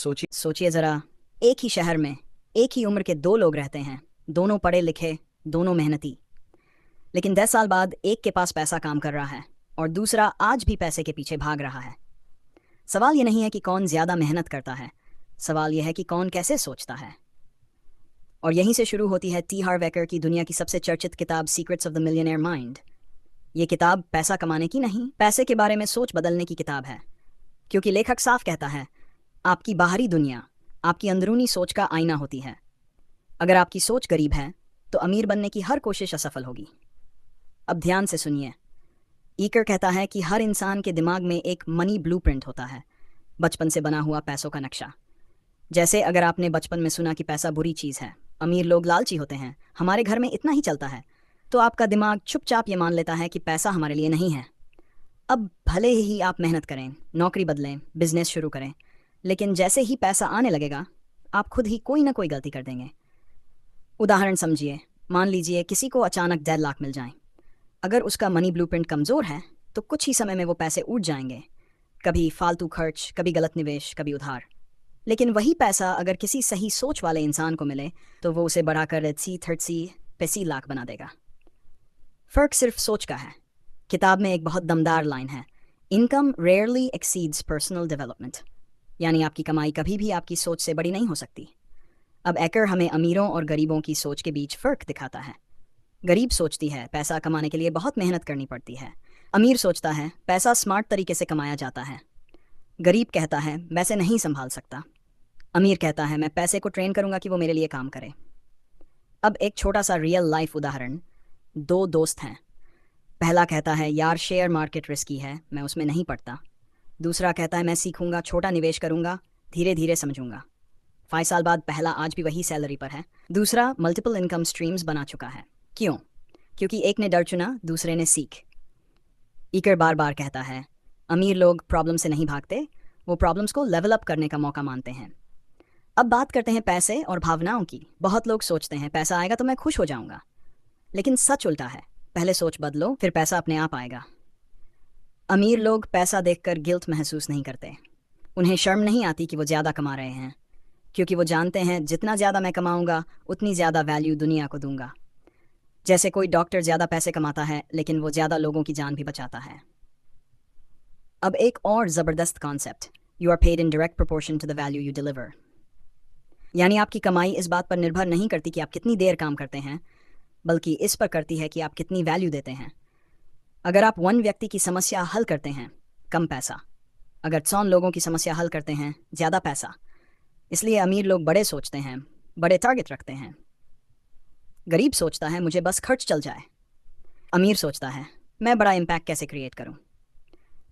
सोचिए ज़रा, एक ही शहर में एक ही उम्र के दो लोग रहते हैं, दोनों पढ़े लिखे, दोनों मेहनती। लेकिन 10 साल बाद एक के पास पैसा काम कर रहा है और दूसरा आज भी पैसे के पीछे भाग रहा है। सवाल ये नहीं है कि कौन ज़्यादा मेहनत करता है, सवाल यह है कि कौन कैसे सोचता है। और यहीं से शुरू होती है टी हार्व एकर की दुनिया की सबसे चर्चित किताब secrets of the millionaire mind. ये किताब पैसा कमाने की नहीं, पैसे के बारे में सोच बदलने की किताब है। क्योंकि लेखक साफ कहता है, आपकी बाहरी दुनिया आपकी अंदरूनी सोच का आईना होती है। अगर आपकी सोच गरीब है तो अमीर बनने की हर कोशिश असफल होगी। अब ध्यान से सुनिए। ईकर कहता है कि हर इंसान के दिमाग में एक मनी ब्लूप्रिंट होता है, बचपन से बना हुआ पैसों का नक्शा। जैसे अगर आपने बचपन में सुना कि पैसा बुरी चीज़ है, अमीर लोग लालची होते हैं, हमारे घर में इतना ही चलता है, तो आपका दिमाग चुपचाप ये मान लेता है कि पैसा हमारे लिए नहीं है। अब भले ही आप मेहनत करें, नौकरी बदलें, बिजनेस शुरू करें, लेकिन जैसे ही पैसा आने लगेगा आप खुद ही कोई ना कोई गलती कर देंगे। उदाहरण समझिए, मान लीजिए किसी को अचानक 1.5 लाख मिल जाएं। अगर उसका मनी ब्लूप्रिंट कमज़ोर है तो कुछ ही समय में वो पैसे उड़ जाएंगे, कभी फालतू खर्च, कभी गलत निवेश, कभी उधार। लेकिन वही पैसा अगर किसी सही सोच वाले इंसान को मिले तो वो उसे बढ़ाकर 30 लाख बना देगा। फ़र्क सिर्फ सोच का है। किताब में एक बहुत दमदार लाइन है, income rarely exceeds personal development, यानी आपकी कमाई कभी भी आपकी सोच से बड़ी नहीं हो सकती। अब एकर हमें अमीरों और गरीबों की सोच के बीच फ़र्क दिखाता है। गरीब सोचती है पैसा कमाने के लिए बहुत मेहनत करनी पड़ती है। अमीर सोचता है पैसा स्मार्ट तरीके से कमाया जाता है। गरीब कहता है वैसे नहीं संभाल सकता। अमीर कहता है मैं पैसे को ट्रेन करूंगा कि वो मेरे लिए काम करे। अब एक छोटा सा रियल लाइफ उदाहरण। दो दोस्त हैं। पहला कहता है यार शेयर मार्केट रिस्की है, मैं उसमें नहीं पड़ता। दूसरा कहता है मैं सीखूंगा, छोटा निवेश करूंगा, धीरे धीरे समझूंगा। 5 साल बाद पहला आज भी वही सैलरी पर है, दूसरा मल्टीपल इनकम स्ट्रीम्स बना चुका है। क्यों? क्योंकि एक ने डर चुना, दूसरे ने सीख। ईकर बार बार कहता है अमीर लोग प्रॉब्लम से नहीं भागते, वो प्रॉब्लम्स को लेवल अप करने का मौका मानते हैं। अब बात करते हैं पैसे और भावनाओं की। बहुत लोग सोचते हैं पैसा आएगा तो मैं खुश हो जाऊंगा, लेकिन सच उल्टा है। पहले सोच बदलो, फिर पैसा अपने आप आएगा। अमीर लोग पैसा देखकर गिल्ट महसूस नहीं करते। उन्हें शर्म नहीं आती कि वो ज़्यादा कमा रहे हैं, क्योंकि वो जानते हैं जितना ज़्यादा मैं कमाऊंगा उतनी ज़्यादा वैल्यू दुनिया को दूंगा। जैसे कोई डॉक्टर ज़्यादा पैसे कमाता है लेकिन वो ज़्यादा लोगों की जान भी बचाता है। अब एक और ज़बरदस्त concept, you are paid in direct proportion to the value you deliver. यानी आपकी कमाई इस बात पर निर्भर नहीं करती कि आप कितनी देर काम करते हैं, बल्कि इस पर करती है कि आप कितनी वैल्यू देते हैं। अगर आप 1 व्यक्ति की समस्या हल करते हैं, कम पैसा। अगर 100 लोगों की समस्या हल करते हैं, ज़्यादा पैसा। इसलिए अमीर लोग बड़े सोचते हैं, बड़े टारगेट रखते हैं। गरीब सोचता है मुझे बस खर्च चल जाए। अमीर सोचता है मैं बड़ा इम्पैक्ट कैसे क्रिएट करूं।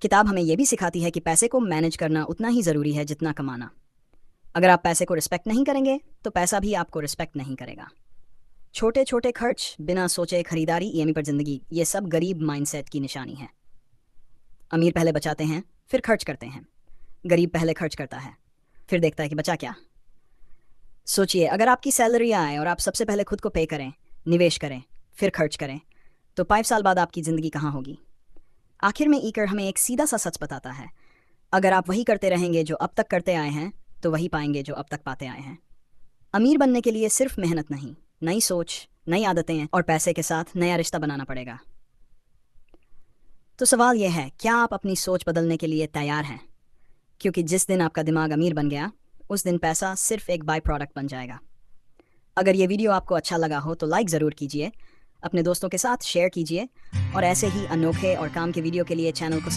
किताब हमें यह भी सिखाती है कि पैसे को मैनेज करना उतना ही ज़रूरी है जितना कमाना। अगर आप पैसे को रिस्पेक्ट नहीं करेंगे तो पैसा भी आपको रिस्पेक्ट नहीं करेगा। छोटे छोटे खर्च, बिना सोचे खरीदारी, ईएमआई पर ज़िंदगी, ये सब गरीब माइंडसेट की निशानी है। अमीर पहले बचाते हैं, फिर खर्च करते हैं। गरीब पहले खर्च करता है, फिर देखता है कि बचा क्या। सोचिए, अगर आपकी सैलरी आए और आप सबसे पहले खुद को पे करें, निवेश करें, फिर खर्च करें, तो 5 साल बाद आपकी ज़िंदगी कहाँ होगी? आखिर में ईकर हमें एक सीधा सा सच बताता है, अगर आप वही करते रहेंगे जो अब तक करते आए हैं तो वही पाएंगे जो अब तक पाते आए हैं। अमीर बनने के लिए सिर्फ मेहनत नहीं, नई सोच, नई आदतें और पैसे के साथ नया रिश्ता बनाना पड़ेगा। तो सवाल यह है, क्या आप अपनी सोच बदलने के लिए तैयार हैं? क्योंकि जिस दिन आपका दिमाग अमीर बन गया, उस दिन पैसा सिर्फ एक बाय प्रोडक्ट बन जाएगा। अगर ये वीडियो आपको अच्छा लगा हो तो लाइक ज़रूर कीजिए, अपने दोस्तों के साथ शेयर कीजिए और ऐसे ही अनोखे और काम के वीडियो के लिए चैनल को